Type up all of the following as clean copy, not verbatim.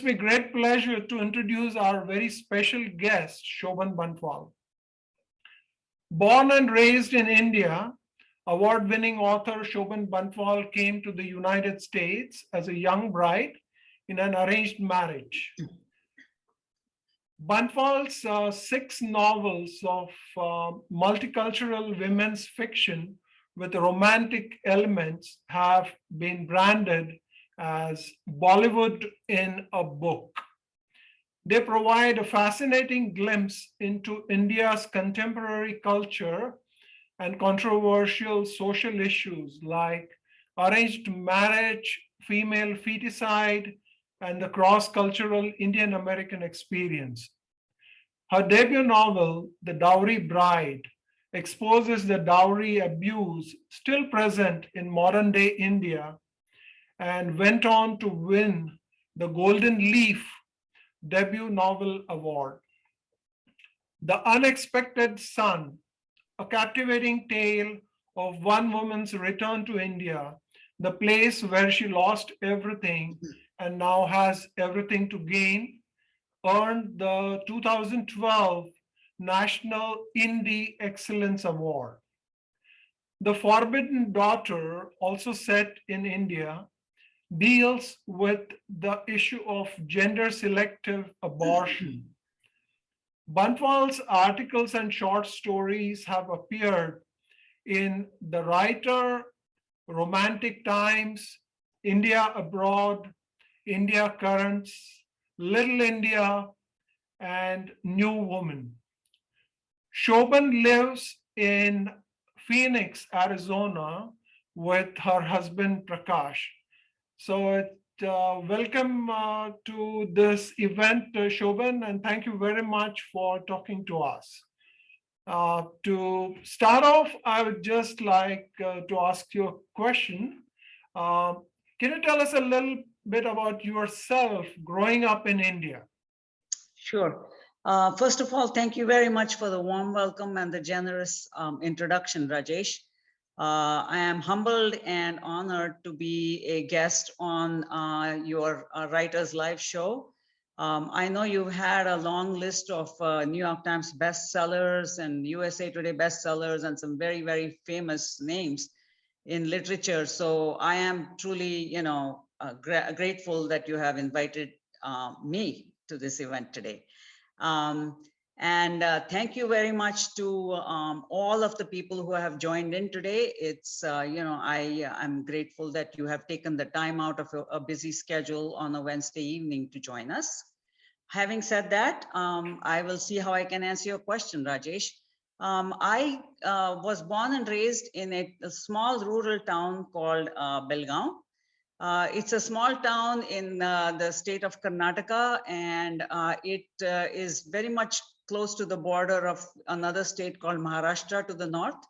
me great pleasure to introduce our very special guest, Shobhan Bantwal. Born and raised in India, award-winning author Shobhan Bantwal came to the United States as a young bride in an arranged marriage. Bantwal's six novels of multicultural women's fiction with romantic elements have been branded as Bollywood in a book. They provide a fascinating glimpse into India's contemporary culture and controversial social issues like arranged marriage, female feticide, and the cross-cultural Indian American experience. Her debut novel, The Dowry Bride, exposes the dowry abuse still present in modern-day India and went on to win the Golden Leaf Debut Novel Award. The Unexpected Son, a captivating tale of one woman's return to India, the place where she lost everything and now has everything to gain, earned the 2012 National Indie Excellence Award. The Forbidden Daughter, also set in India, deals with the issue of gender selective abortion. Bantwal's articles and short stories have appeared in The Writer, Romantic Times, India Abroad, India Currents, Little India, and New Woman. Shobhan lives in Phoenix, Arizona, with her husband Prakash. So welcome to this event, Shobhan, and thank you very much for talking to us. To start off, I would just like to ask you a question. Can you tell us a little bit about yourself growing up in India? Sure. First of all, thank you very much for the warm welcome and the generous introduction, Rajesh. I am humbled and honored to be a guest on your Writers Live show. I know you've had a long list of New York Times bestsellers and USA Today bestsellers and some very, very famous names in literature. So I am truly, grateful that you have invited me to this event today. Thank you very much to all of the people who have joined in today. It's, I'm grateful that you have taken the time out of a busy schedule on a Wednesday evening to join us. Having said that, I will see how I can answer your question, Rajesh. I was born and raised in a small rural town called Belgaum. It's a small town in the state of Karnataka, and it is very much close to the border of another state called Maharashtra to the north.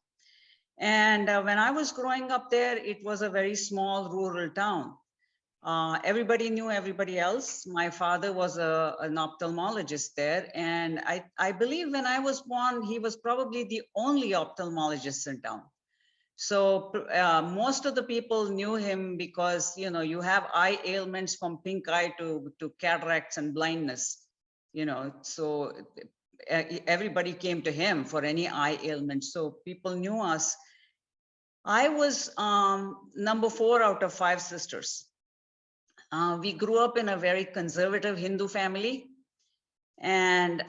And when I was growing up there, it was a very small rural town. Everybody knew everybody else. My father was an ophthalmologist there. And I believe when I was born, he was probably the only ophthalmologist in town. So most of the people knew him because, you have eye ailments from pink eye to cataracts and blindness, so everybody came to him for any eye ailment. So people knew us. I was number 4 out of 5 sisters. We grew up in a very conservative Hindu family, and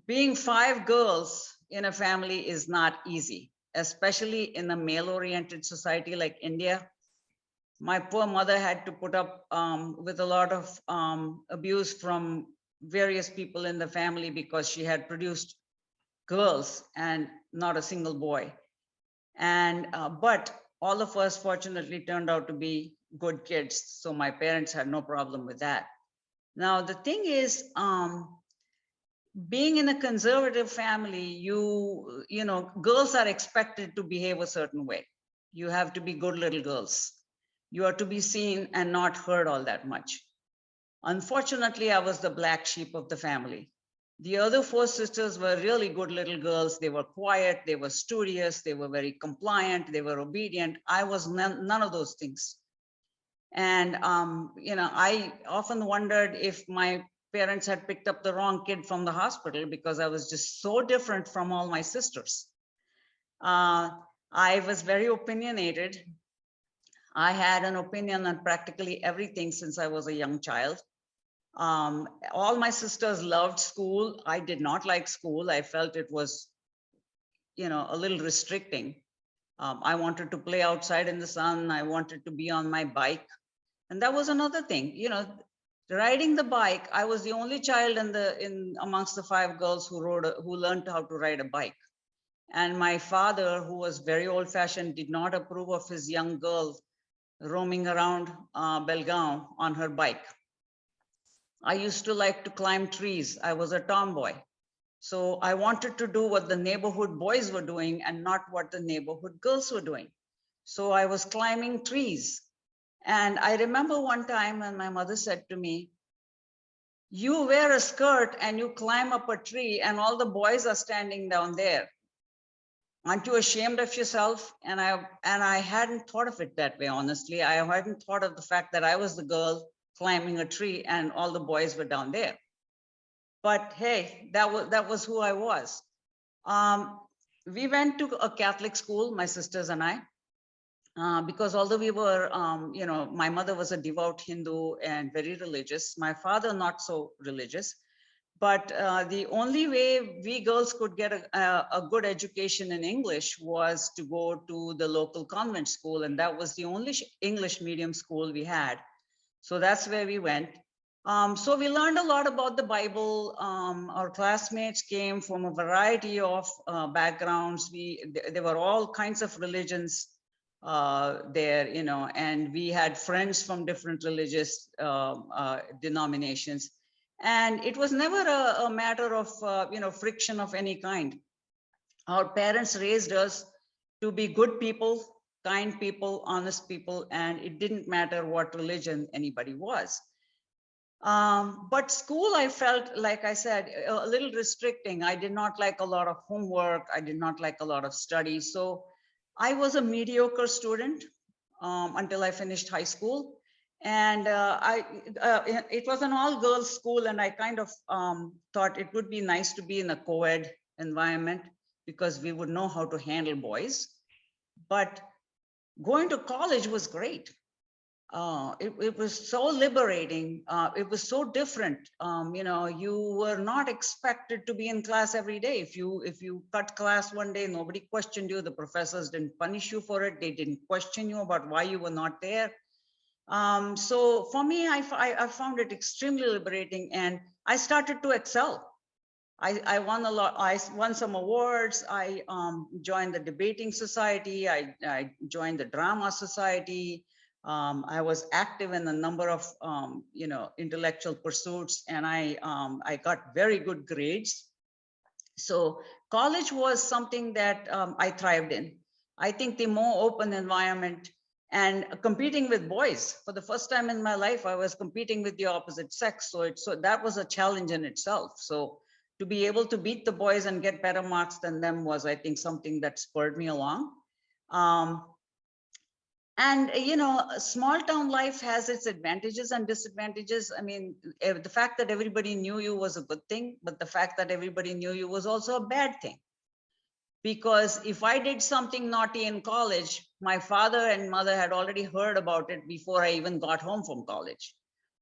being 5 girls in a family is not easy, especially in a male-oriented society like India. My poor mother had to put up with a lot of abuse from various people in the family because she had produced girls and not a single boy. And but all of us fortunately turned out to be good kids, so my parents had no problem with that. Now the thing is, being in a conservative family, girls are expected to behave a certain way. You have to be good little girls. You are to be seen and not heard all that much. Unfortunately, I was the black sheep of the family. The other 4 sisters were really good little girls. They were quiet, they were studious, they were very compliant, they were obedient. I was none of those things. And, I often wondered if my parents had picked up the wrong kid from the hospital, because I was just so different from all my sisters. I was very opinionated. I had an opinion on practically everything since I was a young child. All my sisters loved school. I did not like school. I felt it was, a little restricting. I wanted to play outside in the sun. I wanted to be on my bike. And that was another thing, riding the bike. I was the only child in amongst the 5 girls who learned how to ride a bike. And my father, who was very old fashioned, did not approve of his young girl roaming around Belgaum on her bike. I used to like to climb trees. I was a tomboy. So I wanted to do what the neighborhood boys were doing and not what the neighborhood girls were doing. So I was climbing trees. And I remember one time when my mother said to me, "You wear a skirt and you climb up a tree and all the boys are standing down there. Aren't you ashamed of yourself?" And I hadn't thought of it that way, honestly. I hadn't thought of the fact that I was the girl climbing a tree and all the boys were down there. But hey, that was who I was. We went to a Catholic school, my sisters and I, because although we were, my mother was a devout Hindu and very religious, my father not so religious. But the only way we girls could get a good education in English was to go to the local convent school, and that was the only English medium school we had. So that's where we went. So we learned a lot about the Bible. Our classmates came from a variety of backgrounds. There were all kinds of religions there, and we had friends from different religious denominations. And it was never a matter of, friction of any kind. Our parents raised us to be good people, kind people, honest people, and it didn't matter what religion anybody was. But school, I felt, like I said, a little restricting. I did not like a lot of homework. I did not like a lot of study. So I was a mediocre student until I finished high school. And it was an all girls school. And I kind of thought it would be nice to be in a co-ed environment because we would know how to handle boys. But going to college was great. It was so liberating. It was so different. You were not expected to be in class every day. If you cut class one day, nobody questioned you. The professors didn't punish you for it. They didn't question you about why you were not there. So for me, I found it extremely liberating, and I started to excel. I won a lot. I won some awards. I joined the debating society. I joined the drama society. I was active in a number of intellectual pursuits, and I got very good grades. So college was something that I thrived in. I think the more open environment and competing with boys for the first time in my life, I was competing with the opposite sex. So that was a challenge in itself. So to be able to beat the boys and get better marks than them was, I think, something that spurred me along. And small town life has its advantages and disadvantages. I mean, the fact that everybody knew you was a good thing, but the fact that everybody knew you was also a bad thing. Because if I did something naughty in college, my father and mother had already heard about it before I even got home from college.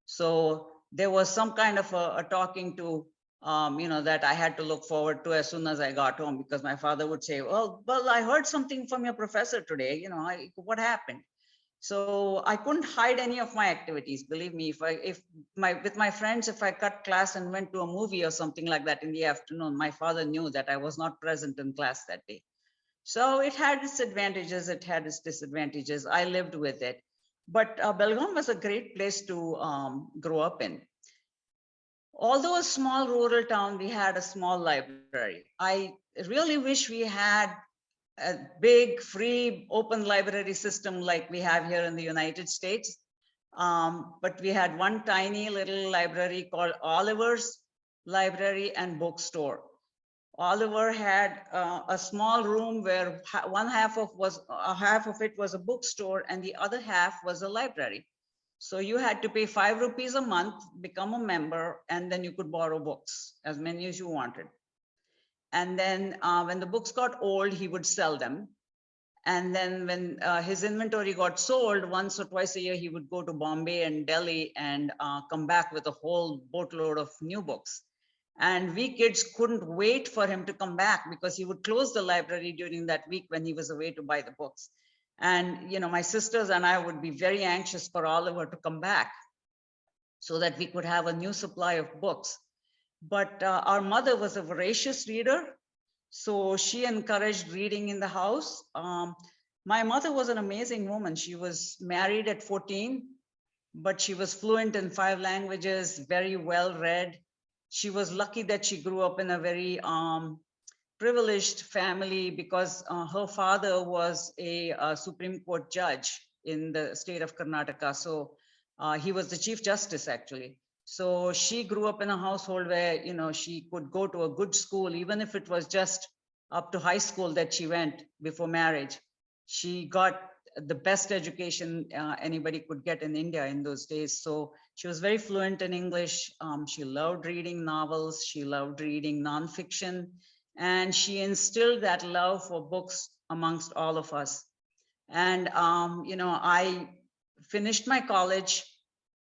So there was some kind of a talking to, that I had to look forward to as soon as I got home, because my father would say, well, I heard something from your professor today, what happened? So I couldn't hide any of my activities. Believe me, with my friends, if I cut class and went to a movie or something like that in the afternoon, my father knew that I was not present in class that day. So it had its advantages, it had its disadvantages. I lived with it. But Belgaum was a great place to grow up in. Although a small rural town, we had a small library. I really wish we had a big, free, open library system like we have here in the United States. But we had one tiny little library called Oliver's Library and Bookstore. Oliver had a small room where half of it was a bookstore and the other half was a library. So you had to pay 5 rupees a month, become a member, and then you could borrow books, as many as you wanted. And then when the books got old, he would sell them. And then when his inventory got sold, once or twice a year, he would go to Bombay and Delhi and come back with a whole boatload of new books. And we kids couldn't wait for him to come back because he would close the library during that week when he was away to buy the books. And, you know, my sisters and I would be very anxious for Oliver to come back so that we could have a new supply of books. But our mother was a voracious reader, so she encouraged reading in the house. My mother was an amazing woman. She was married at 14, but she was fluent in 5 languages, very well read. She was lucky that she grew up in a very privileged family because her father was a Supreme Court judge in the state of Karnataka. So he was the Chief Justice, actually. So she grew up in a household where, you know, she could go to a good school, even if it was just up to high school that she went before marriage. She got the best education anybody could get in India in those days. So she was very fluent in English. She loved reading novels. She loved reading nonfiction. And she instilled that love for books amongst all of us. And, you know, I finished my college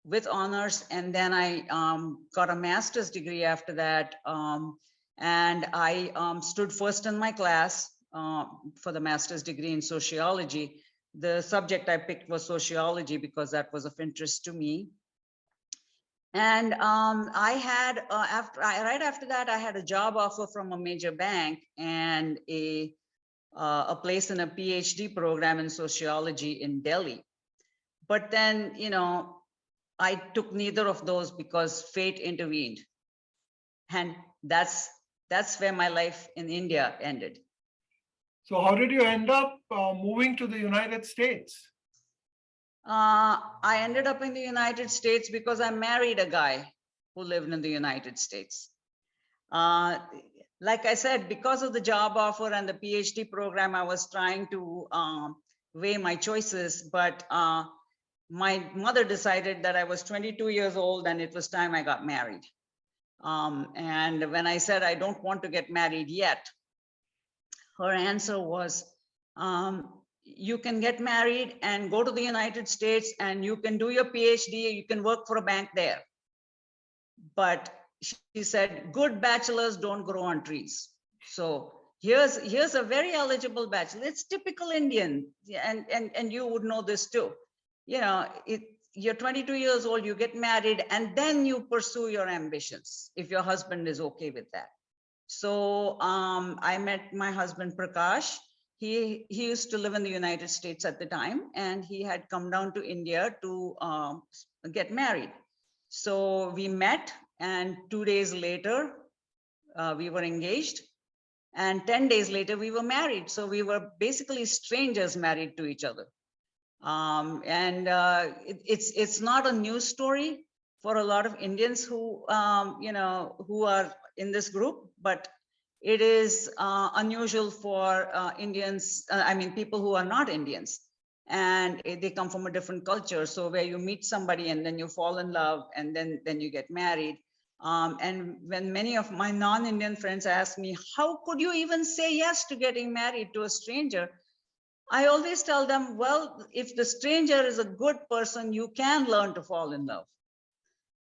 with honors, and then I got a master's degree after that. And I stood first in my class for the master's degree in sociology. The subject I picked was sociology because that was of interest to me. And I had, right after that, I had a job offer from a major bank and a place in a PhD program in sociology in Delhi. But then, you know, I took neither of those because fate intervened. And that's where my life in India ended. So how did you end up moving to the United States? I ended up in the United States because I married a guy who lived in the United States. Like I said, because of the job offer and the PhD program, I was trying to weigh my choices, but my mother decided that I was 22 years old and it was time I got married. And when I said I don't want to get married yet, her answer was, you can get married and go to the United States and you can do your PhD, you can work for a bank there. But she said, good bachelors don't grow on trees. So here's a very eligible bachelor. It's typical Indian, and you would know this too. You know, you're 22 years old, you get married, and then you pursue your ambitions if your husband is okay with that. So I met my husband Prakash. He used to live in the United States at the time, and he had come down to India to get married. So we met, and 2 days later, we were engaged, and 10 days later, we were married. So we were basically strangers married to each other. It's not a news story for a lot of Indians who, you know, who are in this group, but it is unusual for Indians, people who are not Indians, and they come from a different culture. So where you meet somebody and then you fall in love and then you get married. And when many of my non-Indian friends ask me, how could you even say yes to getting married to a stranger? I always tell them, well, if the stranger is a good person, you can learn to fall in love.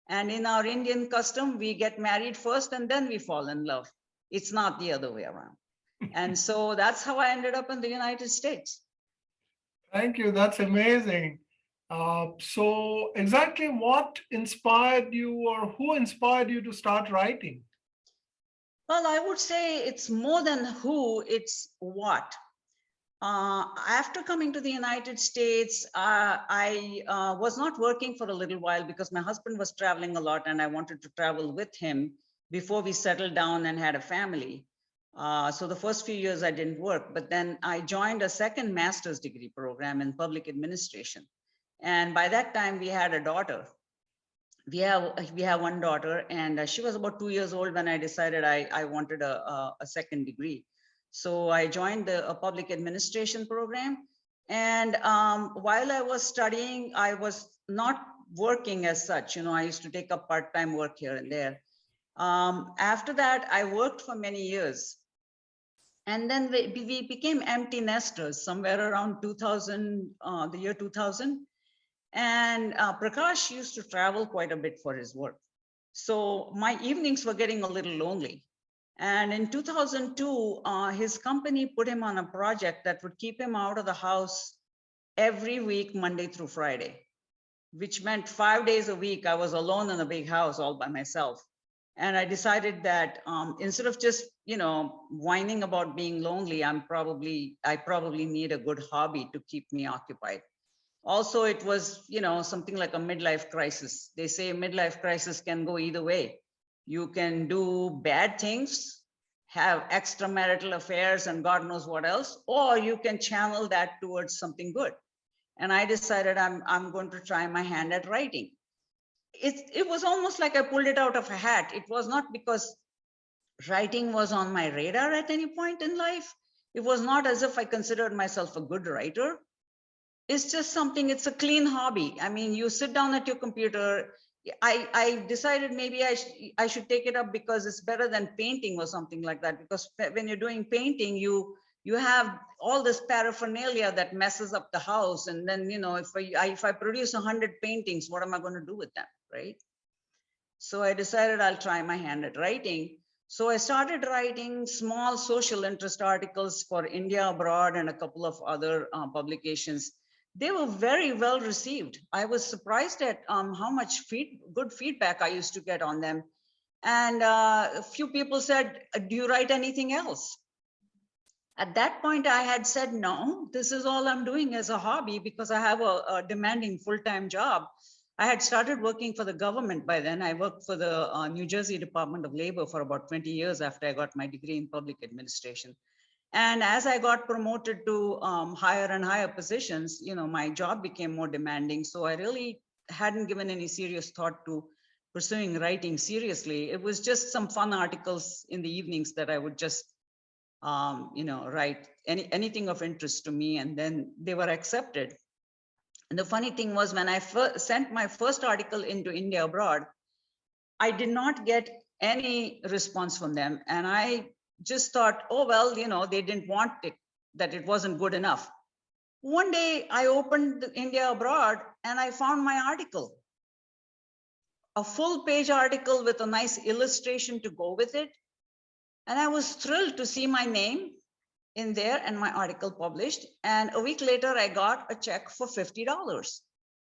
And in our Indian custom, we get married first and then we fall in love. It's not the other way around. And so that's how I ended up in the United States. Thank you. That's amazing. So exactly what inspired you, or who inspired you to start writing? Well, I would say it's more than who, it's what. After coming to the United States, I was not working for a little while because my husband was traveling a lot and I wanted to travel with him before we settled down and had a family. So the first few years I didn't work, but then I joined a second master's degree program in public administration. And by that time we had a daughter. We have one daughter, and she was about 2 years old when I decided I wanted a second degree. So I joined a public administration program. And while I was studying, I was not working as such. I used to take up part-time work here and there. After that, I worked for many years. And then we became empty nesters somewhere around 2000, the year 2000. And Prakash used to travel quite a bit for his work. So my evenings were getting a little lonely. And in 2002, his company put him on a project that would keep him out of the house every week, Monday through Friday, which meant 5 days a week. I was alone in a big house all by myself. And I decided that instead of just, whining about being lonely, I probably need a good hobby to keep me occupied. Also, it was, something like a midlife crisis. They say midlife crisis can go either way. You can do bad things, have extramarital affairs and God knows what else, or you can channel that towards something good. And I decided I'm going to try my hand at writing. It was almost like I pulled it out of a hat. It was not because writing was on my radar at any point in life. It was not as if I considered myself a good writer. It's just something, it's a clean hobby. I mean, you sit down at your computer. I decided maybe I should take it up because it's better than painting or something like that. Because when you're doing painting, you have all this paraphernalia that messes up the house. And then, if I produce 100 paintings, what am I going to do with them, right? So I decided I'll try my hand at writing. So I started writing small social interest articles for India Abroad and a couple of other publications. They were very well received. I was surprised at how much good feedback I used to get on them. And a few people said, do you write anything else? At that point, I had said, no, this is all I'm doing as a hobby because I have a demanding full-time job. I had started working for the government by then. I worked for the New Jersey Department of Labor for about 20 years after I got my degree in public administration. And as I got promoted to higher and higher positions, my job became more demanding. So I really hadn't given any serious thought to pursuing writing seriously. It was just some fun articles in the evenings that I would just, write anything of interest to me, and then they were accepted. And the funny thing was, when I sent my first article into India Abroad, I did not get any response from them. And I just thought, oh, well, they didn't want it, that it wasn't good enough. One day I opened India Abroad and I found my article, a full page article with a nice illustration to go with it. And I was thrilled to see my name in there and my article published. And a week later, I got a check for $50.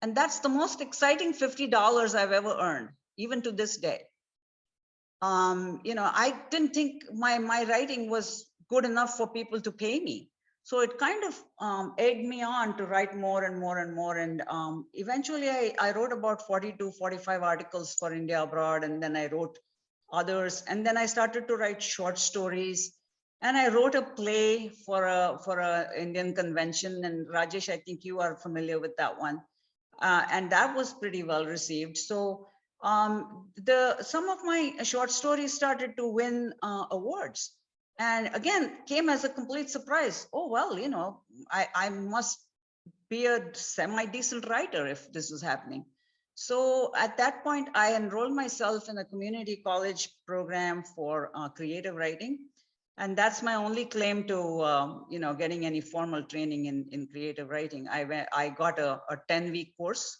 And that's the most exciting $50 I've ever earned, even to this day. I didn't think my writing was good enough for people to pay me. So it kind of egged me on to write more and more and more. And eventually I wrote about 40 to 45 articles for India Abroad. And then I wrote others. And then I started to write short stories. And I wrote a play for a Indian convention. And Rajesh, I think you are familiar with that one. And that was pretty well received. So some of my short stories started to win awards, and again came as a complete surprise. Oh, well, I must be a semi-decent writer if this is happening. So at that point, I enrolled myself in a community college program for creative writing. And that's my only claim to, getting any formal training in creative writing. I got a 10-week course,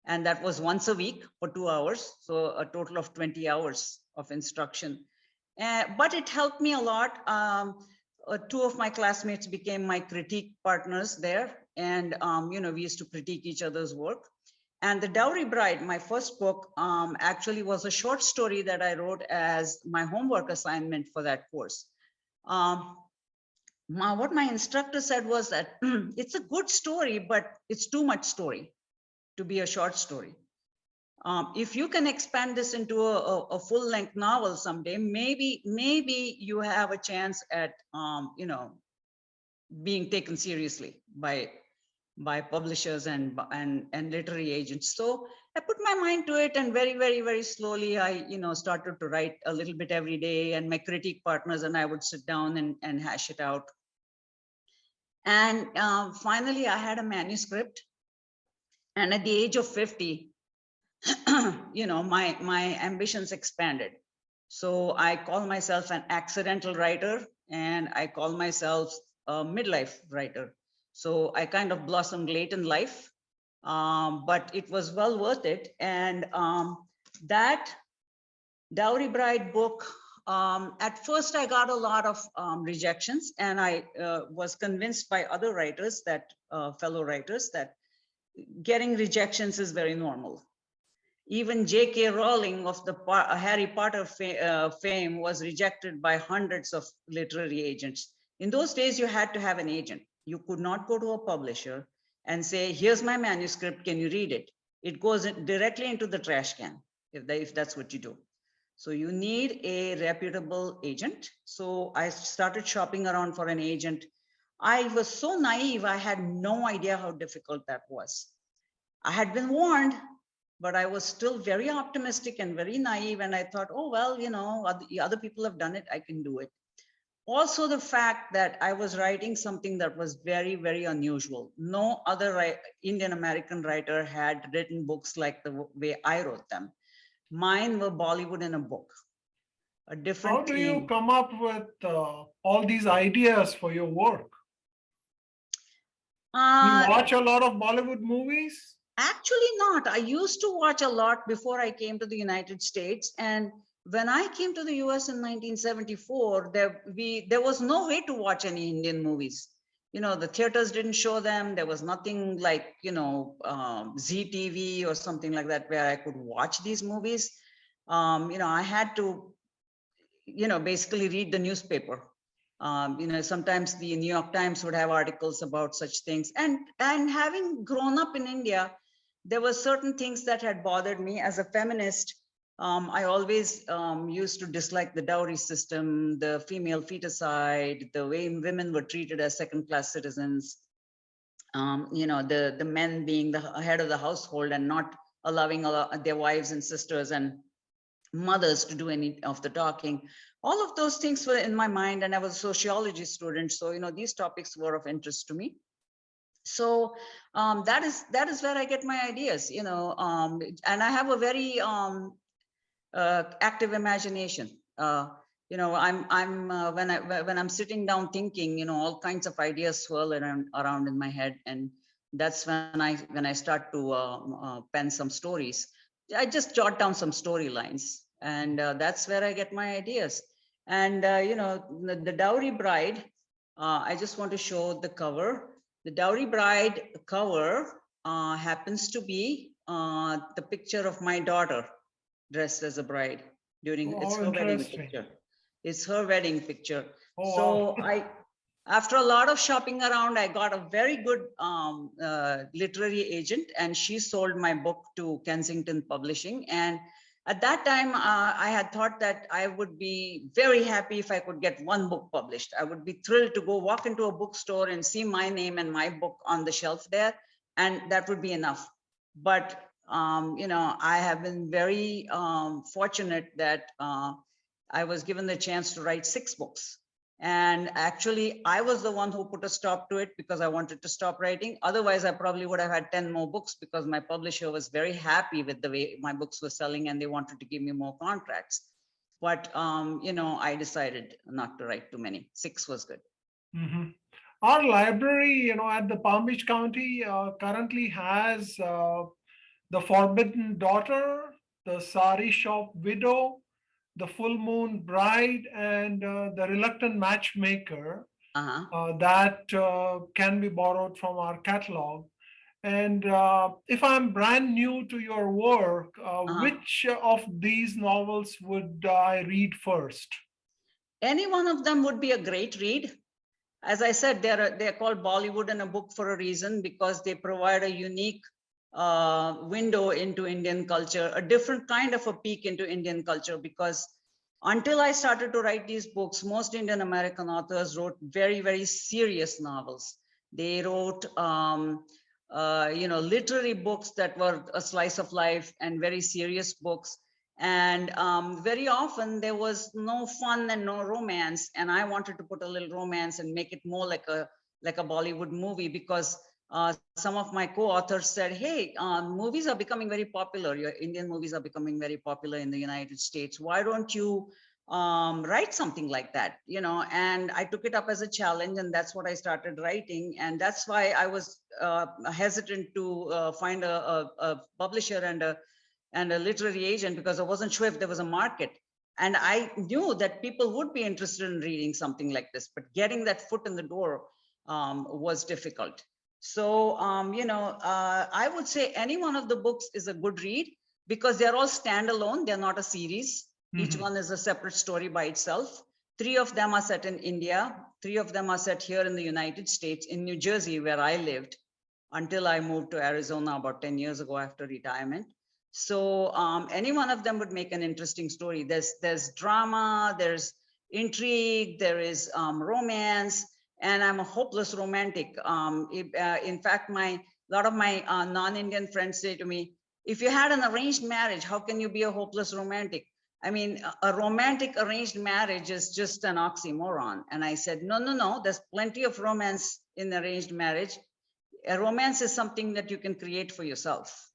and that was once a week for 2 hours. So a total of 20 hours of instruction. But it helped me a lot. Two of my classmates became my critique partners there. And, we used to critique each other's work. And The Dowry Bride, my first book, actually was a short story that I wrote as my homework assignment for that course. What my instructor said was that it's a good story, but it's too much story to be a short story. If you can expand this into a full-length novel someday, maybe you have a chance at being taken seriously by publishers and literary agents. So I put my mind to it, and very, very, very slowly I started to write a little bit every day, and my critique partners and I would sit down and hash it out. And finally I had a manuscript. And at the age of 50, my ambitions expanded. So I call myself an accidental writer, and I call myself a midlife writer. So I kind of blossomed late in life, but it was well worth it. And that Dowry Bride book, at first I got a lot of rejections, and I was convinced by other writers, that fellow writers, that getting rejections is very normal. Even J.K. Rowling of the Harry Potter fame was rejected by hundreds of literary agents. In those days, you had to have an agent. You could not go to a publisher and say, here's my manuscript, can you read it? It goes directly into the trash can, if that's what you do. So you need a reputable agent. So I started shopping around for an agent. I was so naive, I had no idea how difficult that was. I had been warned, but I was still very optimistic and very naive. And I thought, oh, well, other people have done it, I can do it. Also, the fact that I was writing something that was very, very unusual. No other Indian American writer had written books like the way I wrote them. Mine were Bollywood in a book, a How different do you theme. come up with all these ideas for your work? You Uh, watch a lot of Bollywood movies? Actually not. I used to watch a lot before I came to the United States. And when I came to the US in 1974, there was no way to watch any Indian movies. The theaters didn't show them. There was nothing like, ZTV or something like that where I could watch these movies. I had to, basically read the newspaper. Sometimes the New York Times would have articles about such things. And having grown up in India, there were certain things that had bothered me as a feminist. I always used to dislike the dowry system, the female feticide, the way women were treated as second-class citizens. The men being the head of the household and not allowing their wives and sisters and mothers to do any of the talking. All of those things were in my mind, and I was a sociology student, so these topics were of interest to me. So that is where I get my ideas, and I have a very active imagination. I'm when I'm sitting down thinking, all kinds of ideas swirl around in my head, and that's when I start to pen some stories. I just jot down some storylines, and that's where I get my ideas. And the Dowry Bride. I just want to show the cover. The Dowry Bride cover happens to be the picture of my daughter dressed as a bride during it's Oh, her wedding interesting. picture. It's her wedding picture. Oh, So wow. after a lot of shopping around, I got a very good literary agent, and she sold my book to Kensington Publishing. And at that time, I had thought that I would be very happy if I could get one book published. I would be thrilled to go walk into a bookstore and see my name and my book on the shelf there, and that would be enough. But I have been very fortunate that I was given the chance to write 6 books. And actually, I was the one who put a stop to it because I wanted to stop writing. Otherwise, I probably would have had 10 more books because my publisher was very happy with the way my books were selling and they wanted to give me more contracts. But, I decided not to write too many. 6 was good. Mhm. Our library, at the Palm Beach County, currently has The Forbidden Daughter, The Sari Shop Widow, The Full Moon Bride, and The Reluctant Matchmaker Uh-huh. that can be borrowed from our catalog. And if I'm brand new to your work, Uh-huh. which of these novels would I read first? Any one of them would be a great read. As I said, they're called Bollywood in a book for a reason, because they provide a unique window into Indian culture, a different kind of a peek into Indian culture. Because until I started to write these books, most Indian American authors wrote very, very serious novels. They wrote, literary books that were a slice of life, and very serious books. And very often there was no fun and no romance, and I wanted to put a little romance and make it more like a Bollywood movie, because some of my co-authors said, hey, movies are becoming very popular. Your Indian movies are becoming very popular in the United States. Why don't you write something like that? And I took it up as a challenge, and that's what I started writing. And that's why I was hesitant to find a publisher and a literary agent, because I wasn't sure if there was a market. And I knew that people would be interested in reading something like this, but getting that foot in the door was difficult. So, I would say any one of the books is a good read, because they're all standalone. They're not a series. Each one is a separate story by itself. 3 of them are set in India. 3 of them are set here in the United States, in New Jersey, where I lived until I moved to Arizona about 10 years ago after retirement. So any one of them would make an interesting story. There's drama, there's intrigue, there is romance, and I'm a hopeless romantic. In fact, a lot of my non-Indian friends say to me, if you had an arranged marriage, how can you be a hopeless romantic? I mean, a romantic arranged marriage is just an oxymoron. And I said, no, there's plenty of romance in arranged marriage. A romance is something that you can create for yourself.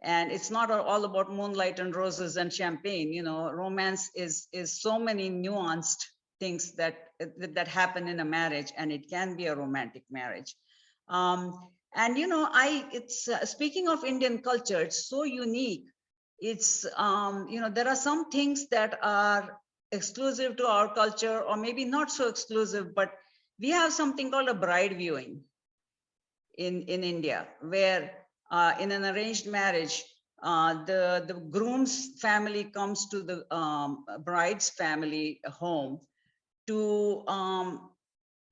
And it's not all about moonlight and roses and champagne. Romance is so many nuanced things that happen in a marriage, and it can be a romantic marriage. And it's speaking of Indian culture, it's so unique. It's there are some things that are exclusive to our culture, or maybe not so exclusive, but we have something called a bride viewing in India, where in an arranged marriage, the groom's family comes to the bride's family home to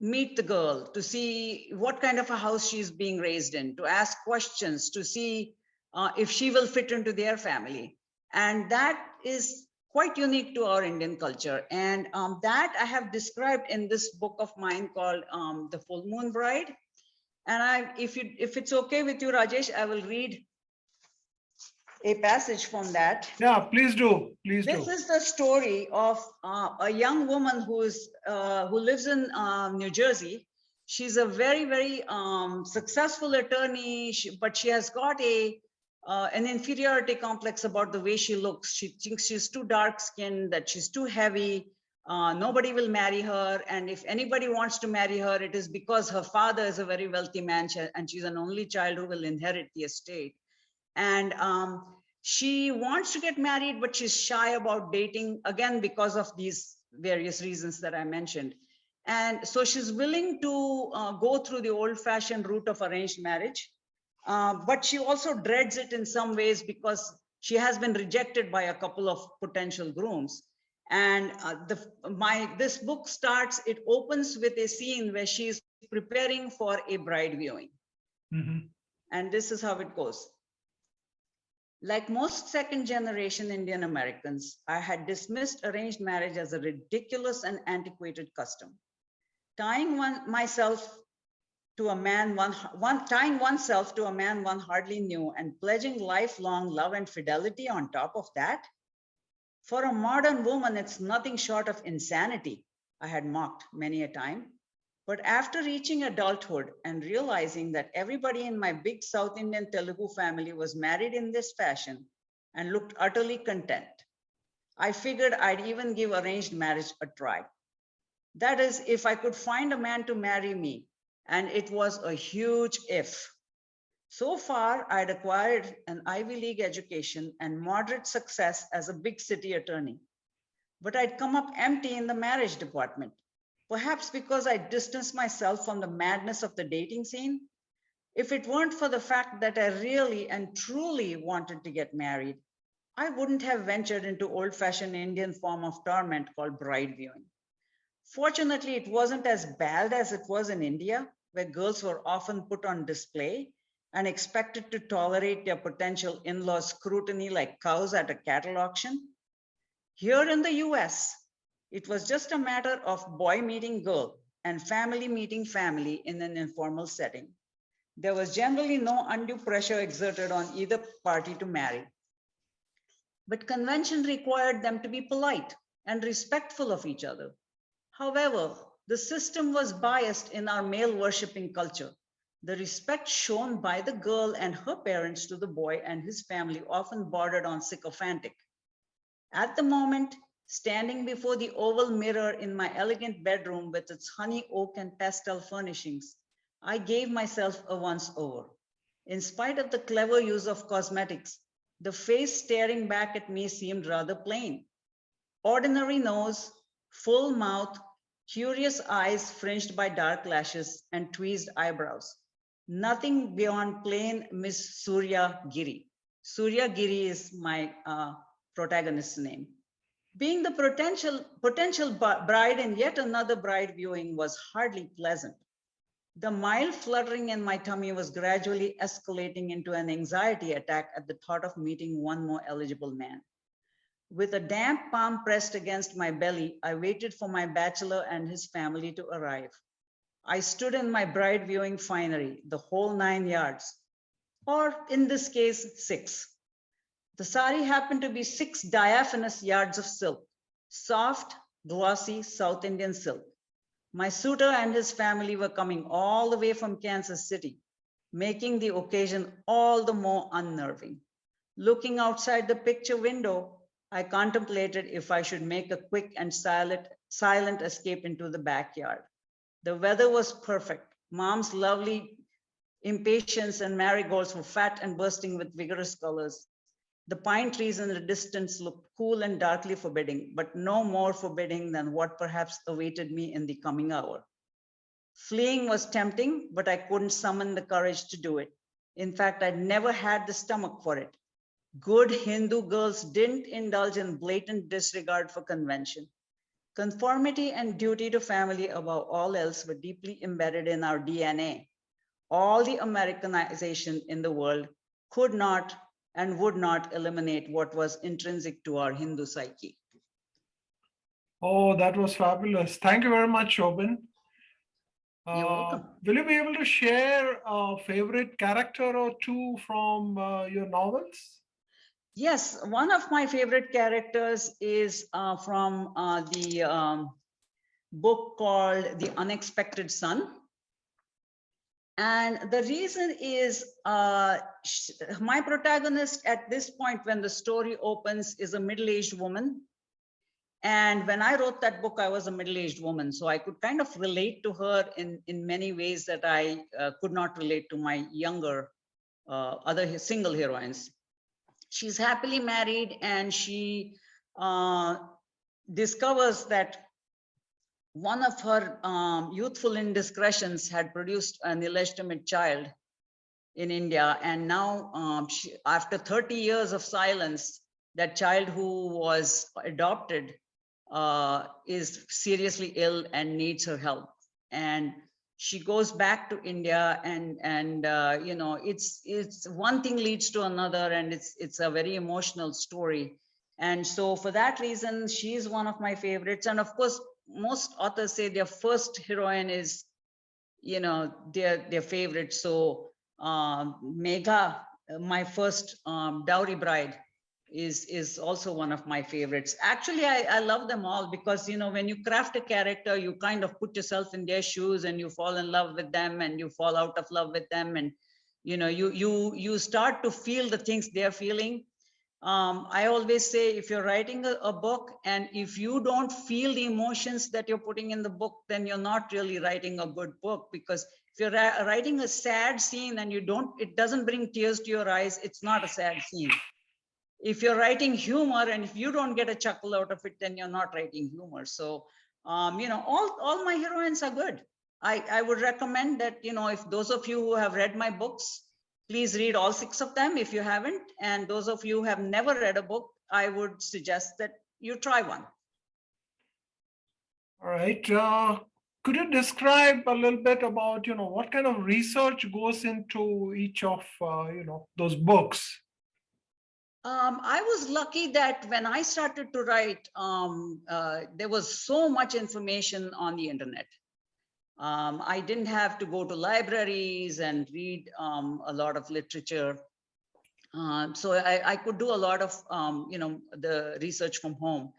meet the girl, to see what kind of a house she's being raised in, to ask questions, to see if she will fit into their family. And that is quite unique to our Indian culture. And that I have described in this book of mine called The Full Moon Bride. And if it's okay with you, Rajesh, I will read a passage from that. Yeah, please do. Please This do. is the story of a young woman who lives in New Jersey. She's a very, very successful attorney, but she has got an inferiority complex about the way she looks. She thinks she's too dark-skinned, that she's too heavy. Nobody will marry her, and if anybody wants to marry her, it is because her father is a very wealthy man, and she's an only child who will inherit the estate. And she wants to get married, but she's shy about dating, again, because of these various reasons that I mentioned. And so she's willing to go through the old-fashioned route of arranged marriage, but she also dreads it in some ways because she has been rejected by a couple of potential grooms. And this book starts, it opens with a scene where she is preparing for a bride viewing. And this is how it goes. Like most second generation Indian Americans, I had dismissed arranged marriage as a ridiculous and antiquated custom. Tying oneself to a man one hardly knew, and pledging lifelong love and fidelity on top of that. For a modern woman, it's nothing short of insanity, I had mocked many a time. But after reaching adulthood and realizing that everybody in my big South Indian Telugu family was married in this fashion and looked utterly content, I figured I'd even give arranged marriage a try. That is, if I could find a man to marry me, and it was a huge if. So far, I'd acquired an Ivy League education and moderate success as a big city attorney. But I'd come up empty in the marriage department, perhaps because I distanced myself from the madness of the dating scene. If it weren't for the fact that I really and truly wanted to get married, I wouldn't have ventured into old-fashioned Indian form of torment called bride viewing. Fortunately, it wasn't as bad as it was in India, where girls were often put on display and expected to tolerate their potential in-laws' scrutiny like cows at a cattle auction. Here in the US, it was just a matter of boy meeting girl and family meeting family in an informal setting. There was generally no undue pressure exerted on either party to marry. But convention required them to be polite and respectful of each other. However, the system was biased in our male worshipping culture. The respect shown by the girl and her parents to the boy and his family often bordered on sycophantic. At the moment, standing before the oval mirror in my elegant bedroom with its honey oak and pastel furnishings, I gave myself a once over. In spite of the clever use of cosmetics, the face staring back at me seemed rather plain. Ordinary nose, full mouth, curious eyes fringed by dark lashes and tweezed eyebrows. Nothing beyond plain Miss Surya Giri. Surya Giri is my protagonist's name. Being the potential bride in yet another bride viewing was hardly pleasant. The mild fluttering in my tummy was gradually escalating into an anxiety attack at the thought of meeting one more eligible man. With a damp palm pressed against my belly, I waited for my bachelor and his family to arrive. I stood in my bride viewing finery, the whole 9 yards, or in this case, 6. The sari happened to be 6 diaphanous yards of silk, soft, glossy South Indian silk. My suitor and his family were coming all the way from Kansas City, making the occasion all the more unnerving. Looking outside the picture window, I contemplated if I should make a quick and silent escape into the backyard. The weather was perfect. Mom's lovely impatiens and marigolds were fat and bursting with vigorous colors. The pine trees in the distance looked cool and darkly forbidding, but no more forbidding than what perhaps awaited me in the coming hour. Fleeing was tempting, but I couldn't summon the courage to do it. In fact, I'd never had the stomach for it. Good Hindu girls didn't indulge in blatant disregard for convention. Conformity and duty to family above all else were deeply embedded in our DNA. All the Americanization in the world could not and would not eliminate what was intrinsic to our Hindu psyche. Oh, that was fabulous. Thank you very much, Shobhan. You're welcome. Will you be able to share a favorite character or two from your novels? Yes, one of my favorite characters is from the book called The Unexpected Son. And the reason is my protagonist at this point, when the story opens, is a middle-aged woman. And when I wrote that book, I was a middle-aged woman. So I could kind of relate to her in many ways that I could not relate to my younger other single heroines. She's happily married and she discovers that one of her youthful indiscretions had produced an illegitimate child in India. And now after 30 years of silence, that child who was adopted is seriously ill and needs her help. And she goes back to India and you know, it's one thing leads to another, and it's a very emotional story. And so for that reason, she is one of my favorites. And of course, most authors say their first heroine is, you know, their favorite. So Megha, my first dowry bride, is also one of my favorites. Actually, I love them all because, you know, when you craft a character, you kind of put yourself in their shoes and you fall in love with them and you fall out of love with them. And, you know, you start to feel the things they're feeling. I always say, if you're writing a book and if you don't feel the emotions that you're putting in the book, then you're not really writing a good book. Because if you're writing a sad scene and it doesn't bring tears to your eyes, it's not a sad scene. If you're writing humor and if you don't get a chuckle out of it, then you're not writing humor. So, you know, all my heroines are good. I would recommend that, you know, if those of you who have read my books, please read all 6 of them if you haven't. And those of you who have never read a book, I would suggest that you try one. All right. Could you describe a little bit about, you know, what kind of research goes into each of, you know, those books? I was lucky that when I started to write, there was so much information on the internet. I didn't have to go to libraries and read a lot of literature. So I could do a lot of, you know, the research from home.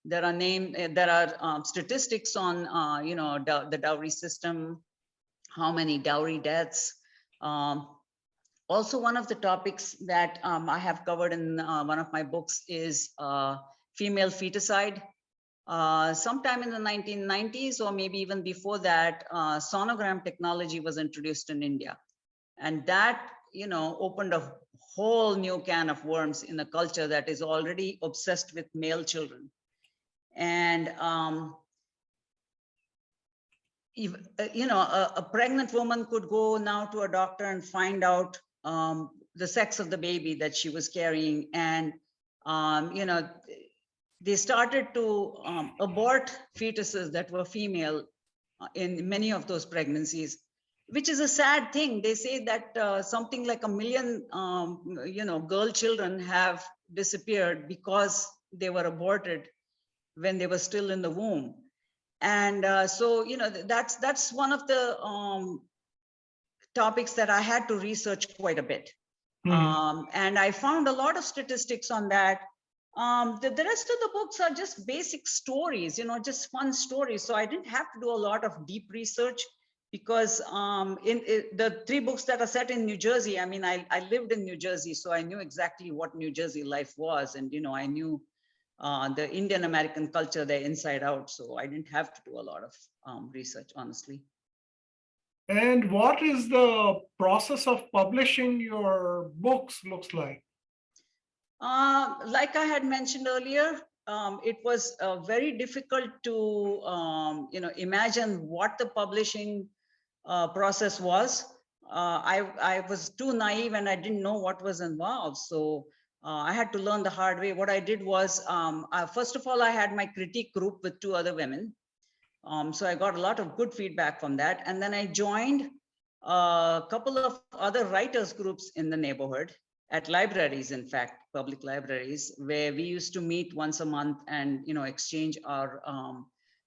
There are statistics on, you know, the dowry system, how many dowry deaths, Um, Also, one of the topics that I have covered in one of my books is female feticide. Sometime in the 1990s, or maybe even before that, sonogram technology was introduced in India. And that, opened a whole new can of worms in a culture that is already obsessed with male children. And a pregnant woman could go now to a doctor and find out the sex of the baby that she was carrying. And, they started to abort fetuses that were female in many of those pregnancies, which is a sad thing. They say that something like 1 million, girl children have disappeared because they were aborted when they were still in the womb. And so, that's one of the topics that I had to research quite a bit. And I found a lot of statistics on that. The rest of the books are just basic stories, just fun stories. So I didn't have to do a lot of deep research, because in the 3 books that are set in New Jersey, I mean, I lived in New Jersey, so I knew exactly what New Jersey life was. And, I knew the Indian American culture there inside out. So I didn't have to do a lot of research, honestly. And what is the process of publishing your books looks like? Like I had mentioned earlier, it was very difficult to imagine what the publishing process was. I was too naive and I didn't know what was involved. So I had to learn the hard way. What I did was, first of all, I had my critique group with 2 other women. So I got a lot of good feedback from that. And then I joined a couple of other writers groups in the neighborhood, at libraries, in fact, public libraries, where we used to meet once a month and, exchange our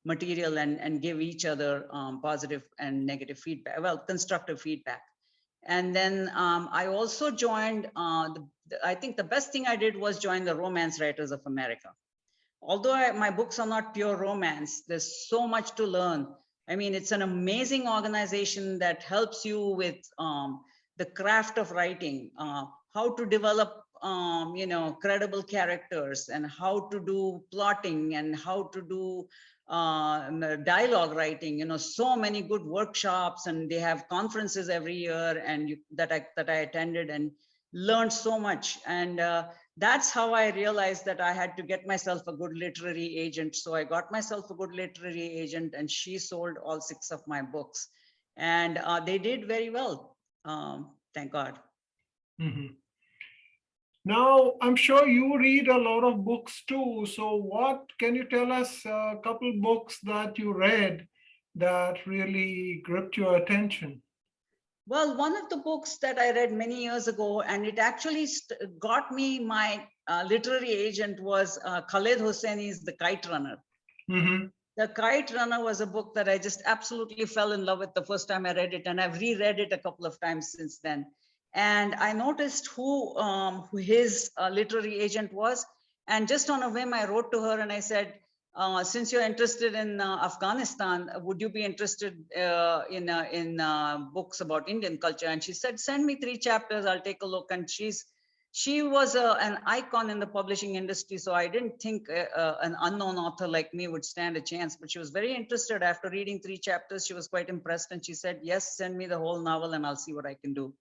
material and give each other positive and negative feedback, well, constructive feedback. And then I also joined, I think the best thing I did was join the Romance Writers of America. Although my books are not pure romance, there's so much to learn. I mean, it's an amazing organization that helps you with the craft of writing, how to develop, credible characters, and how to do plotting, and how to do dialogue writing. So many good workshops, and they have conferences every year, and that I attended and learned so much. And that's how I realized that I had to get myself a good literary agent. So I got myself a good literary agent, and she sold all 6 of my books, and they did very well. Thank God. Now, I'm sure you read a lot of books too. So, what can you tell us a couple books that you read that really gripped your attention? Well, one of the books that I read many years ago, and it actually got me my literary agent, was Khaled Hosseini's The Kite Runner. The Kite Runner was a book that I just absolutely fell in love with the first time I read it, and I've reread it a couple of times since then. And I noticed who his literary agent was, and just on a whim, I wrote to her and I said, since you're interested in Afghanistan, would you be interested in books about Indian culture? And she said, send me 3 chapters, I'll take a look. And she was an icon in the publishing industry, so I didn't think an unknown author like me would stand a chance. But she was very interested. After reading 3 chapters, she was quite impressed, and she said, yes, send me the whole novel and I'll see what I can do.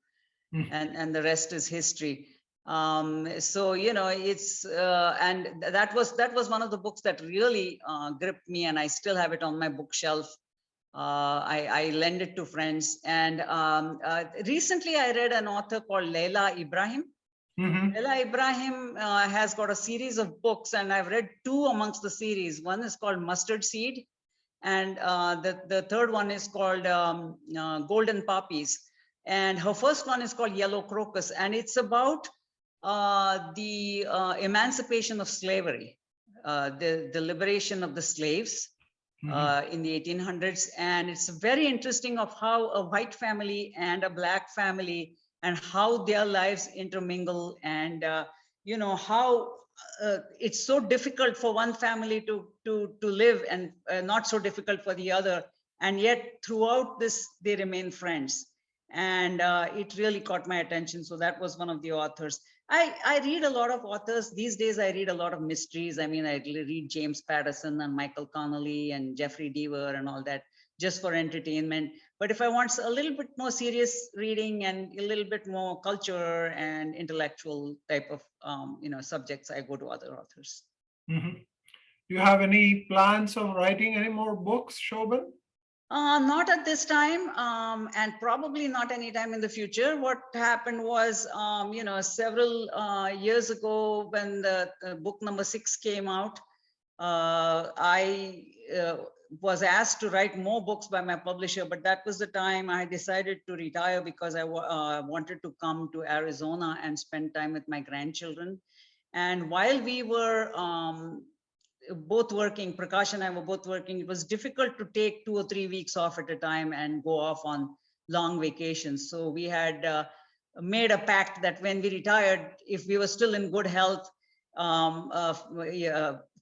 And the rest is history. So it's and that was one of the books that really gripped me, and I still have it on my bookshelf. I lend it to friends. And recently I read an author called Leila Ibrahim. Leila Ibrahim has got a series of books, and I've read 2 amongst the series. One is called Mustard Seed, and the third one is called Golden Poppies. And her first one is called Yellow Crocus, and it's about the emancipation of slavery, the liberation of the slaves in the 1800s. And it's very interesting of how a white family and a black family, and how their lives intermingle, and how it's so difficult for one family to live, and not so difficult for the other, and yet throughout this they remain friends. and it really caught my attention. So that was one of the authors. I read a lot of authors these days. I read a lot of mysteries. I mean, I read James Patterson and Michael Connolly and Jeffrey Deaver and all that, just for entertainment. But if I want a little bit more serious reading and a little bit more culture and intellectual type of subjects, I go to other authors. Mhm. Do you have any plans of writing any more books, Shobhan? Not at this time, and probably not anytime in the future. What happened was, several years ago when the book number 6 came out, I was asked to write more books by my publisher, but that was the time I decided to retire because I wanted to come to Arizona and spend time with my grandchildren. And while we were both working, Prakash and I were both working, it was difficult to take 2 or 3 weeks off at a time and go off on long vacations. So we had made a pact that when we retired, if we were still in good health,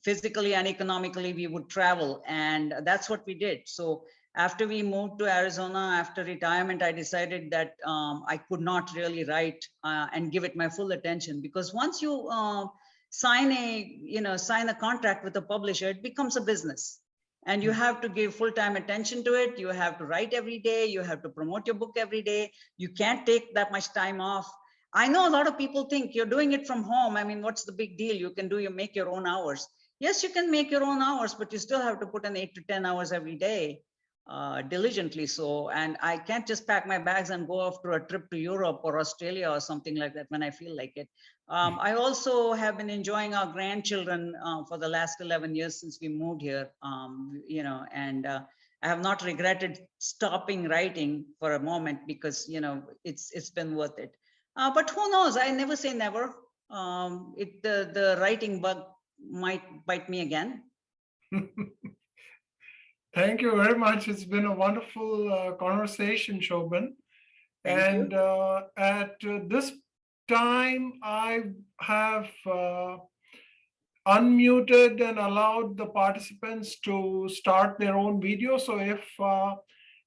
physically and economically, we would travel. And that's what we did. So after we moved to Arizona, after retirement, I decided that I could not really write and give it my full attention, because once you sign a contract with a publisher, it becomes a business, and you have to give full-time attention to it. You have to write every day. You have to promote your book every day. You can't take that much time off. I know a lot of people think you're doing it from home. I mean, what's the big deal? You make your own hours. Yes, you can make your own hours, but you still have to put in 8 to 10 hours every day, diligently so. And I can't just pack my bags and go off to a trip to Europe or Australia or something like that when I feel like it. I also have been enjoying our grandchildren for the last 11 years since we moved here, and I have not regretted stopping writing for a moment, because it's been worth it. But who knows? I never say never. The writing bug might bite me again. Thank you very much. It's been a wonderful conversation, Shobhan. Thank you. And at this time, I have unmuted and allowed the participants to start their own video. So if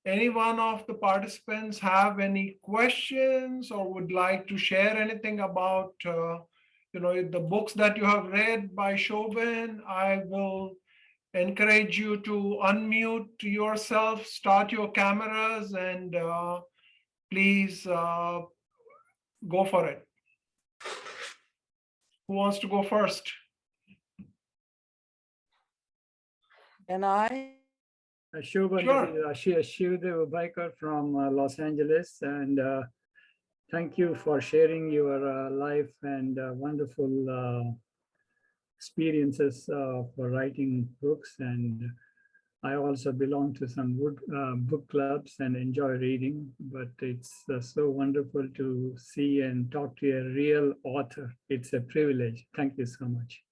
any one of the participants have any questions or would like to share anything about the books that you have read by Shobhan, I will encourage you to unmute yourself, start your cameras, and please go for it. Who wants to go first? Can I? Shobhan, Sure. this is Shivdev Baikar from Los Angeles, and thank you for sharing your life and wonderful experiences for writing books. And I also belong to some book clubs and enjoy reading, but it's so wonderful to see and talk to a real author. It's a privilege. Thank you so much.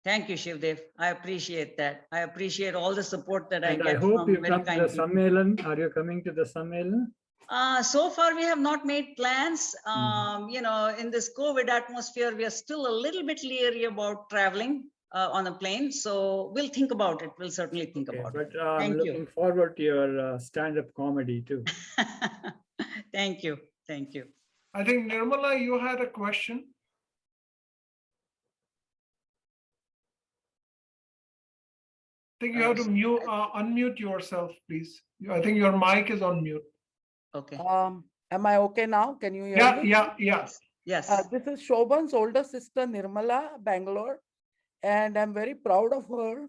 Thank you, Shivdev. I appreciate that. I appreciate all the support that I get. I hope you come to the people. Sammelan. Are you coming to the Sammelan? So far, we have not made plans. In this COVID atmosphere, we are still a little bit leery about traveling on a plane. So we'll think about it. We'll certainly think about it. But I'm looking forward to your stand-up comedy too. Thank you. Thank you. I think Nirmala, you had a question. I think you have to unmute yourself, please. I think your mic is on mute. Okay. Am I okay now? Can you hear me? Yeah. Yes. This is Shobhan's older sister, Nirmala, Bangalore, and I'm very proud of her.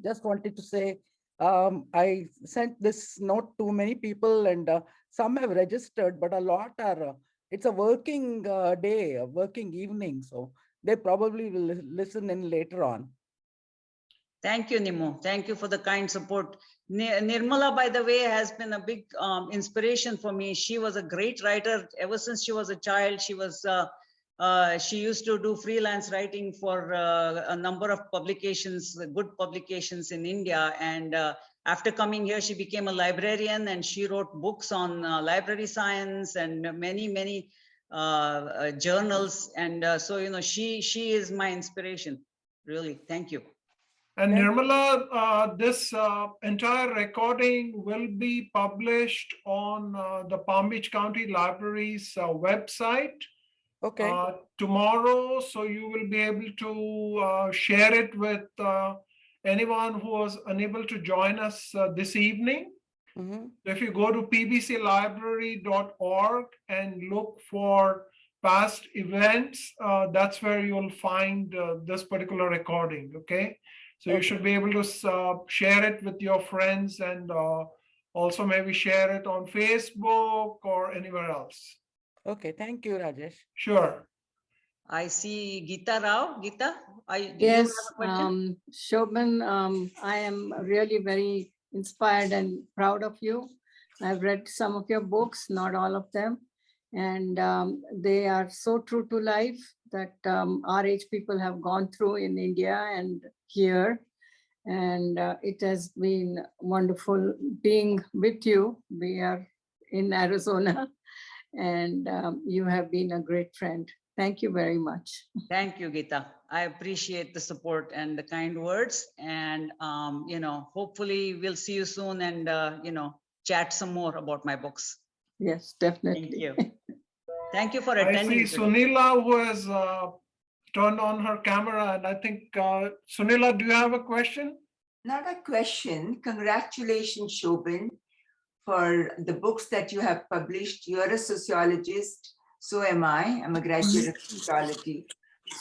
Just wanted to say, I sent this note to many people, and some have registered, but a lot are, it's a working day, a working evening, so they probably will listen in later on. Thank you, Nimo. Thank you for the kind support. Nirmala, by the way, has been a big inspiration for me. She was a great writer ever since she was a child. She used to do freelance writing for a number of publications, good publications in India. And after coming here, she became a librarian, and she wrote books on library science and many journals. And so, she is my inspiration. Really, thank you. And Thank- Nirmala, this entire recording will be published on the Palm Beach County Library's website Okay, tomorrow. So you will be able to share it with anyone who was unable to join us this evening. mhm. If you go to pbclibrary.org and look for past events, that's where you'll find this particular recording. Okay. So you Okay. should be able to share it with your friends and also maybe share it on Facebook or anywhere else. Okay, thank you, Rajesh. Sure. I see Geeta Rao. Geeta, do you have Yes, a question? Shobhan, I am really very inspired and proud of you. I've read some of your books, not all of them, and they are so true to life that our age people have gone through in India and here. And it has been wonderful being with you. We are in Arizona, and you have been a great friend. Thank you very much. Thank you, Geeta. I appreciate the support and the kind words. And, hopefully we'll see you soon and, chat some more about my books. Yes, Thank definitely. you. Thank you for I see attending. today. Sunila who has turned on her camera. And I think, Sunila, do you have a question? Not a question. Congratulations, Shobhan, for the books that you have published. You're a sociologist. So am I. I'm a graduate of sociology.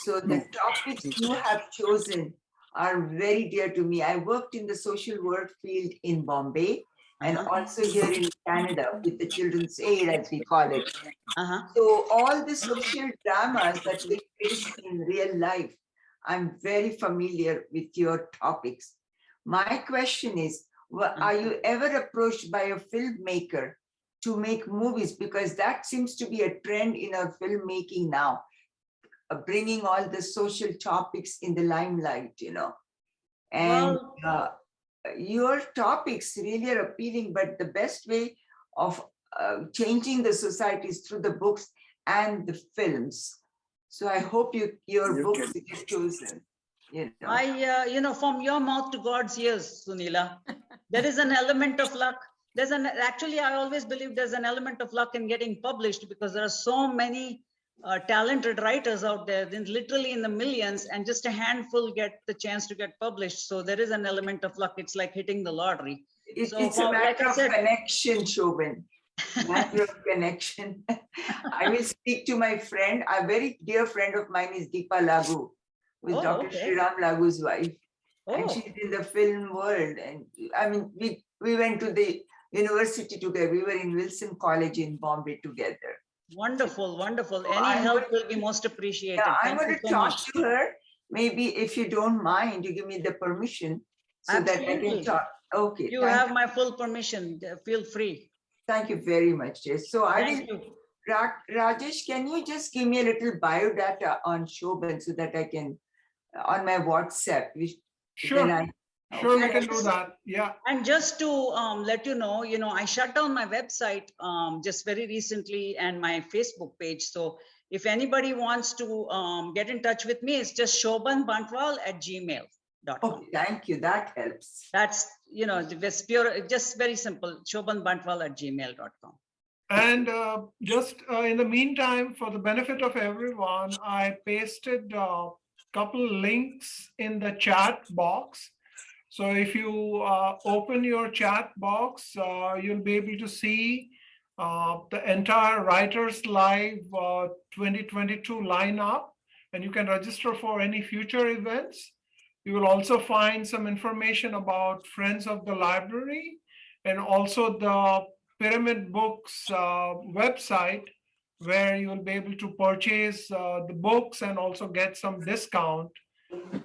So the topics you have chosen are very dear to me. I worked in the social work field in Bombay and Uh-huh. also here in Canada with the children's aid, as we call it. Uh-huh. So all the social dramas that we face in real life, I'm very familiar with your topics. My question is, are you ever approached by a filmmaker to make movies? Because that seems to be a trend in our filmmaking now, bringing all the social topics in the limelight, And your topics really are appealing, but the best way of changing the society is through the books and the films. So I hope your books get chosen. From your mouth to God's ears, Sunila, there is an element of luck. Actually, I always believe there's an element of luck in getting published because there are so many talented writers out there, literally in the millions, and just a handful get the chance to get published. So there is an element of luck. It's like hitting the lottery. It's a matter of connection, Shobhan. Matter of connection. I will speak to my friend. A very dear friend of mine is Deepa Lagu, who is Dr. Sriram Lagu's wife. And she's in the film world. And I mean, we went to the university together. We were in Wilson College in Bombay together. Wonderful, wonderful. Any help will be most appreciated. Yeah, I'm going to so talk much. to her. Maybe if you don't mind, you give me the permission so that I can talk. Okay. You have my full permission. Feel free. Thank you very much, Jess. So Rajesh, can you just give me a little biodata on Shobhan so that I can, on my WhatsApp? Sure. Sure, we can do that. Yeah. And just to let you know, I shut down my website just very recently and my Facebook page. So if anybody wants to get in touch with me, it's just shobhanbantwal@gmail.com. Oh, thank you. That helps. That's, just pure, just very simple, shobhanbantwal@gmail.com. And just in the meantime, for the benefit of everyone, I pasted a couple links in the chat box. So if you open your chat box, you'll be able to see the entire Writers Live 2022 lineup, and you can register for any future events. You will also find some information about Friends of the Library and also the Pyramid Books website, where you will be able to purchase the books and also get some discount.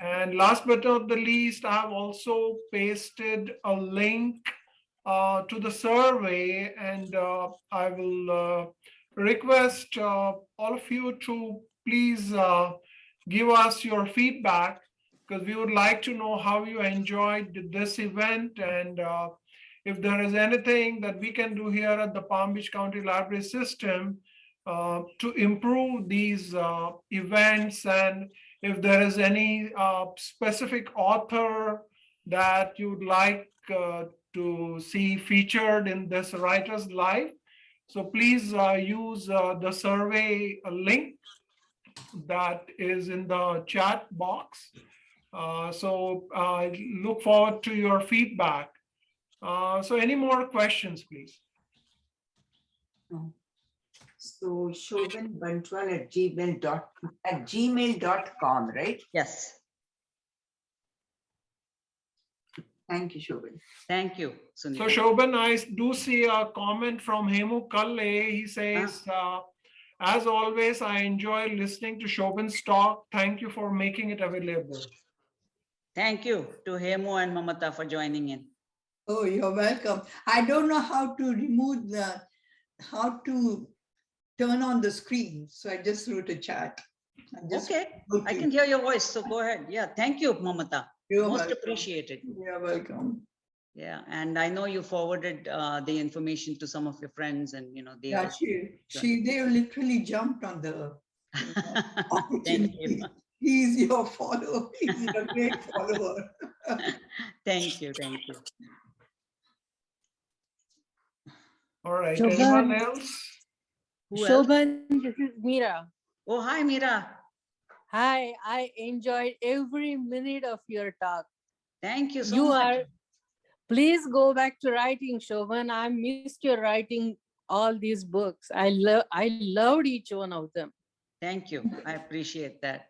And last but not the least, I have also pasted a link to the survey, and I will request all of you to please give us your feedback, because we would like to know how you enjoyed this event, and if there is anything that we can do here at the Palm Beach County Library System to improve these events and if there is any specific author that you'd like to see featured in this Writer's Live. So please use the survey link that is in the chat box. So I look forward to your feedback. So any more questions, please? So Shobhan Bantwal at gmail.com, right? Yes. Thank you, Shobhan. Thank you, So Sunil. Shobhan, I do see a comment from Hemu Kalle. He says, as always, I enjoy listening to Shobhan's talk. Thank you for making it available. Thank you to Hemu and Mamata for joining in. Oh, you're welcome. I don't know how to remove how to turn on the screen. So I just wrote a chat. Okay, I can hear your voice, so go ahead. Yeah, thank you, Mamata. You're Most welcome. appreciated. You're welcome. Yeah, and I know you forwarded the information to some of your friends, and they Yeah, also. they literally jumped on the Thank you. He's your follower. He's a great follower. Thank you. Thank you. All right, Shobhan. anyone else? Who else? Shobhan, this is Meera. Oh, hi, Meera. Hi, I enjoyed every minute of your talk. Thank you so much. Please go back to writing, Shobhan. I missed your writing all these books. I loved each one of them. Thank you. I appreciate that.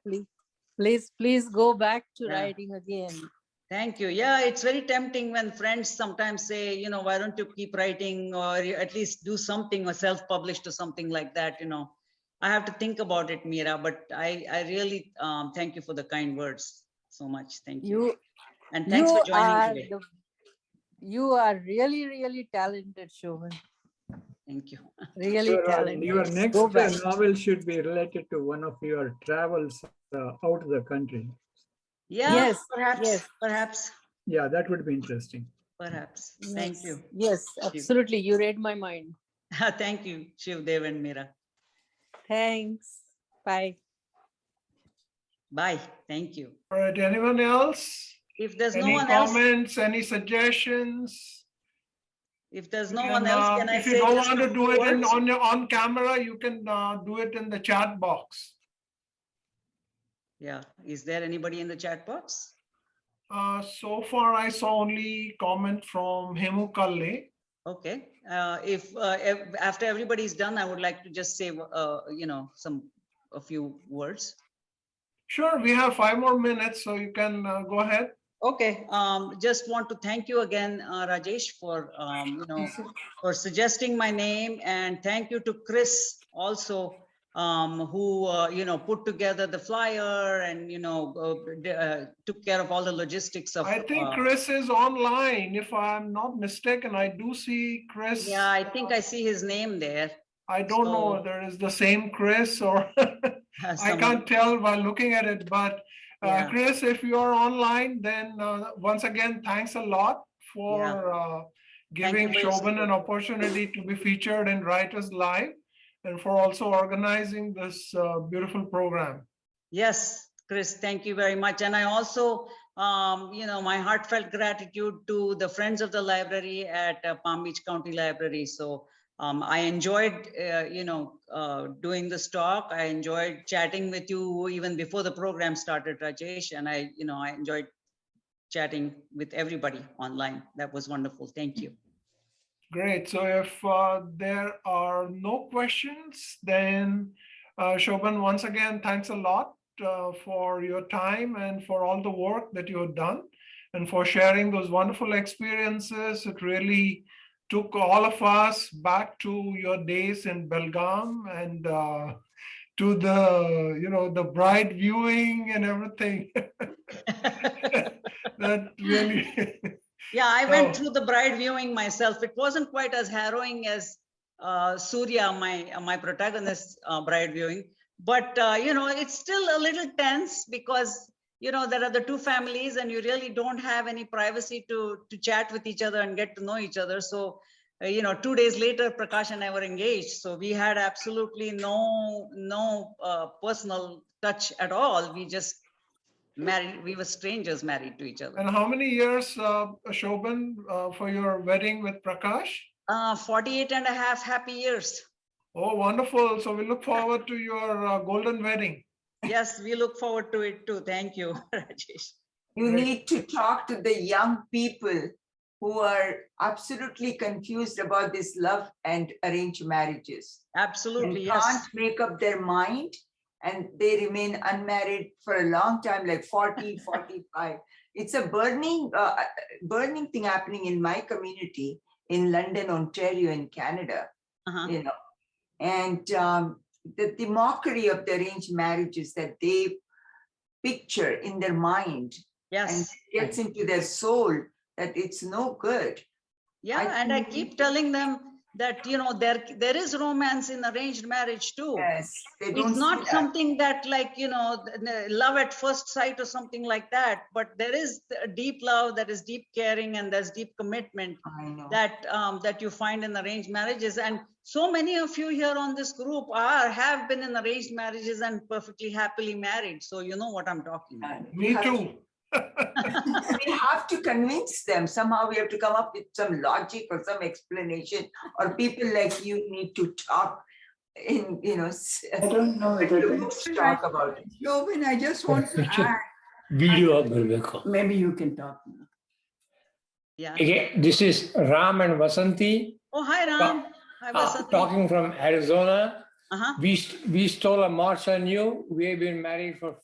Please go back to Yeah. writing again. Thank you. Yeah, it's very tempting when friends sometimes say, why don't you keep writing, or at least do something or self-published or something like that, I have to think about it, Meera, but I really thank you for the kind words so much. Thank you. And thanks for joining today. You are really, really talented, Shobhan. Thank you. Really talented. Your next Go back. novel should be related to one of your travels out of the country. Yeah, Yes, perhaps. yes. Perhaps. Yeah, that would be interesting. Perhaps. Yes, Thank you. Yes, absolutely. You read my mind. Thank you, Shiv, Dev, and Meera. Thanks. Bye. Bye. Thank you. All right, anyone else? If there's no Any one else, comments, any suggestions? if there's You no can, one else, can I if you say don't just want a to few do it words? on camera, you can do it in the chat box. Yeah. Is there anybody in the chat box? So far, I saw only comment from Hemu Kalle. Okay. If after everybody's done, I would like to just say, a few words. Sure, we have 5 more minutes, so you can go ahead. Okay. Just want to thank you again, Rajesh, for for suggesting my name, and thank you to Chris also, who put together the flyer and took care of all the logistics of. I think Chris is online. If I'm not mistaken, I do see Chris. Yeah, I think I see his name there. I don't know whether it's the same Chris or I can't tell by looking at it. But Chris, if you are online, then once again, thanks a lot for giving Shobhan an opportunity to be featured in Writers Live, and for also organizing this beautiful program. Yes, Chris, thank you very much. And I also, my heartfelt gratitude to the Friends of the Library at Palm Beach County Library. So I enjoyed, doing this talk. I enjoyed chatting with you even before the program started, Rajesh. And I enjoyed chatting with everybody online. That was wonderful. Thank you. Great. So if there are no questions, then Shobhan, once again, thanks a lot for your time and for all the work that you have done and for sharing those wonderful experiences. It really took all of us back to your days in Belgaum and to the, the bride viewing and everything. That really... Yeah, I went through the bride viewing myself. It wasn't quite as harrowing as Surya, my protagonist's bride viewing, but it's still a little tense because there are the two families and you really don't have any privacy to chat with each other and get to know each other. So 2 days later, Prakash and I were engaged. So we had absolutely no personal touch at all. We just married. We were strangers married to each other. And how many years, Shobhan, for your wedding with Prakash? 48 and a half happy years. Oh, wonderful. So we look forward to your golden wedding. Yes, we look forward to it too. Thank you, Rajesh. You Great. need to talk to the young people who are absolutely confused about this love and arranged marriages. Absolutely, And yes. can't make up their mind, and they remain unmarried for a long time, like 40, 45. It's a burning thing happening in my community in London, Ontario, in Canada, you know. And the mockery of the arranged marriages that they picture in their mind, and Yes. it gets into their soul, that it's no good. Yeah, and I keep telling them that, you know, there is romance in arranged marriage too. Yes, they don't It's see not that. something that, like, you know, love at first sight or something like that, but there is a deep love, that is deep caring, and there's deep commitment I know. that you find in arranged marriages. And so many of you here on this group have been in arranged marriages and perfectly happily married. So you know what I'm talking about. Me too. We have to convince them. Somehow we have to come up with some logic or some explanation, or people like you need to talk in, you know, I don't know let the books talk about it. Shobhan, I just want to add, Video ಬರ್ಬೇಕು. maybe you can talk now. Yeah. Again, this is Ram and Vasanti Oh, hi, Ram. Hi, Vasanthi. talking from Arizona. Uh-huh. We stole a march on you. We have been married for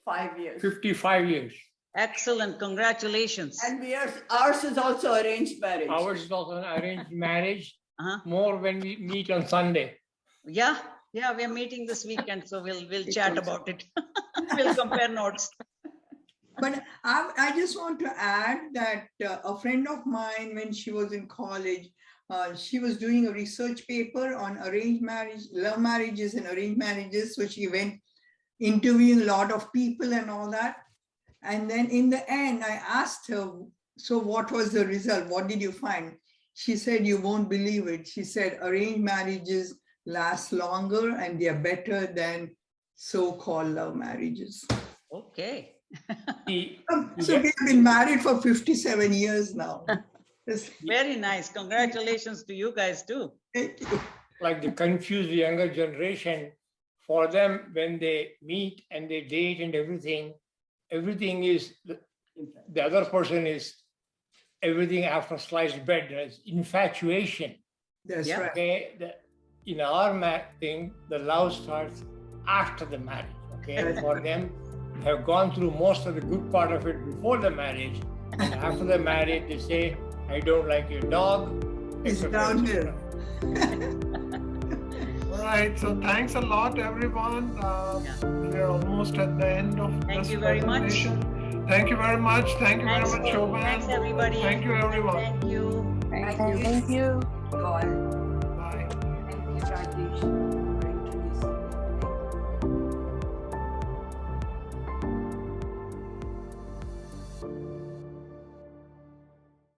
5 years. 55 years. Excellent. Congratulations. And ours is also arranged marriage. Ours is also an arranged marriage. Uh-huh. More when we meet on Sunday. Yeah, we're meeting this weekend, so we'll chat about it. We'll compare notes. But I just want to add that a friend of mine, when she was in college, she was doing a research paper on arranged marriage, love marriages and arranged marriages. So she went interviewing a lot of people and all that. And then in the end, I asked her, so what was the result? What did you find? She said, you won't believe it. She said, arranged marriages last longer and they are better than so-called love marriages. Okay. So we've been married for 57 years now. Very nice. Congratulations to you guys too. Thank you. Like the confused younger generation, for them, when they meet and they date and everything is, the other person is everything after sliced bread. There's infatuation. That's Yeah. right. Okay, in our thing, the love starts after the marriage. Okay, for them, they have gone through most of the good part of it before the marriage, and after the marriage, they say, "I don't like your dog." It's etc., downhill. All right. So thanks a lot, everyone. We're almost at the end of Thank this you very much. presentation. Thank you very much. Thank you very much, Shobhan. Thanks, everybody. Thank you, everyone. Thank you. Thank you. Thank you. God. Bye. Thank you, Rajesh.